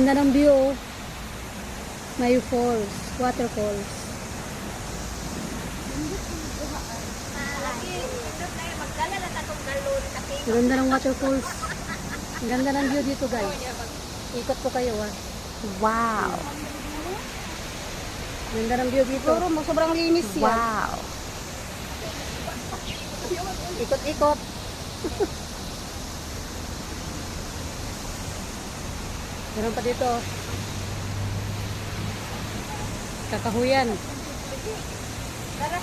Ganda ng view. Oh. May falls, waterfalls. Ang ganda ng waterfalls. Ang ganda ng view dito, guys. Ikot ko kayo, ah. Wow. Ganda ng view dito. Sobrang linis yan. Wow. Ikot-ikot. Meron pa dito. Kakahuyan. Tara,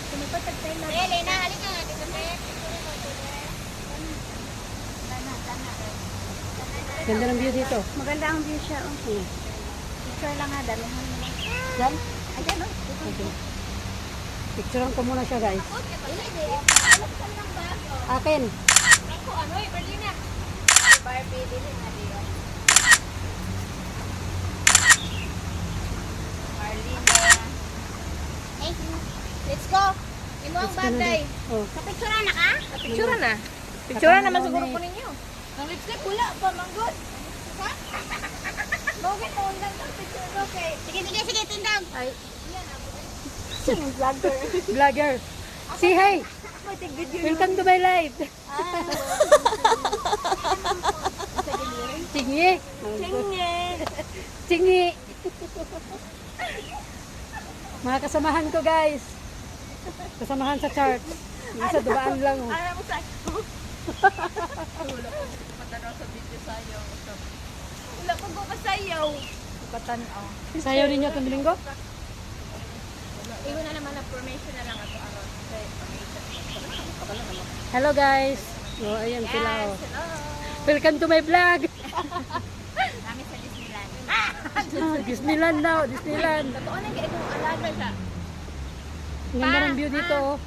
sumipatag tayo na. Lena, halika nga. Ganda ng view dito. Maganda ang view siya. Okay. Picture lang nga, damihan mo lang. Yan. Ayan o. Okay. Picturean ko muna siya, guys. Akin. Ako, ano eh, Berlina. Barbie, dili na diyo. Marlina. Hey, let's go. Imo ang bagay. Oh. Kapicturan na ka? Picture na. Picture naman Kakamaw siguro na po ninyo. Ang lipstick, wala pa, manggod. Bakit mo undan ng picture, okay? Sige, tindang. Ay, Sino vlogger? vlogger. Say hi. Welcome to my life. Tingi. Tingi. Mga kasamahan ko, guys. Kasamahan sa church. Isa dubaan lang. Oh. Ano mo sa Matanaw sa video sayo. Wala ko ka sayaw. Katanaw. Sayaw ninyo itong linggo? Iwan na naman na formation na lang ako aron. Hello, guys. Oh, ayan sila. Oh. Hello. Welcome to my vlog. Kami sa Disneyland. Disneyland daw. Disneyland. Totoo na kaya kung alaga siya. Ang ganda ng view dito. Oh.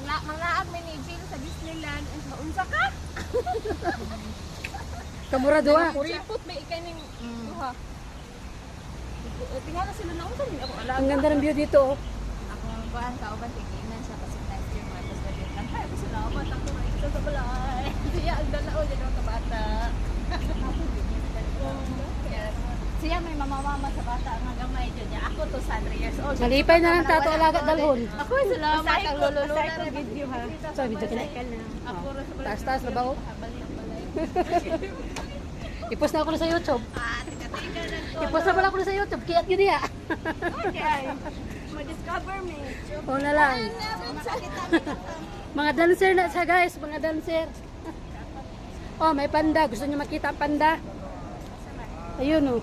Manglaag may ni Jill sa Disneyland. Unsa ka? Kamura doa. Kuripot may ikaning duha. Tingala sila na unsa ako alaga. Ang ganda ng view dito. Oh. Ako ang buwan ka uban tiginan siya kasi last year mo tapos gabi lang. Ay, kasi lawan ako na isa sa balay. Siya ang dalao din ang kabata. Siya may mamamama sa bata ang gamay dyan niya. Ako to sa 3 years old. Malipay na lang tato alaga dalhon. Ako salamat. Sa kang lululo na rin video ha. So, video ka na. Ako rin sa Taas-taas na ba ako? Habal yung balay. I-post na ako na sa YouTube. Tika-tika na to. I-post na pala ako na sa YouTube. Kiyat yun niya. Okay. Ma-discover me. O na lang. Sakit Mga dancer na siya, guys. Mga dancer. Oh, may panda. Gusto niyo makita ang panda? Ayun oh.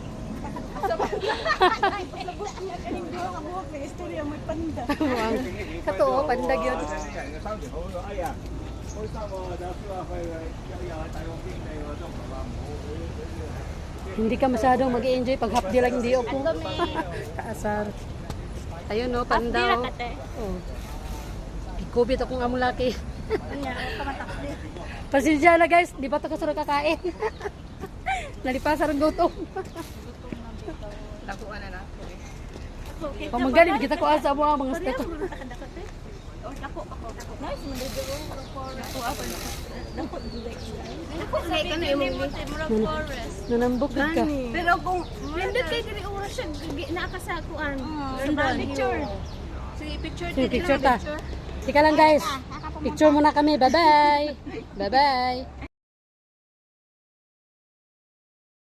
Kato oh, panda yun. Hindi ka masyadong mag-i-enjoy pag half day lang hindi ako. Kaasar. Ayun oh, panda oh. Oh. Ikubit akong among laki. Pasensya na guys, di pa ito kasunod kakain. Nalipasan ang gutom. Lakuan na na. Kung magaling, kita ko asa mo ang mga step. Nice, Nanambok ka. pero kung nindot kay diri oras siya nakasakuan. Picture. Sige, picture Sige, picture ta. Tika lang guys. Picture muna kami. Bye-bye. Bye-bye.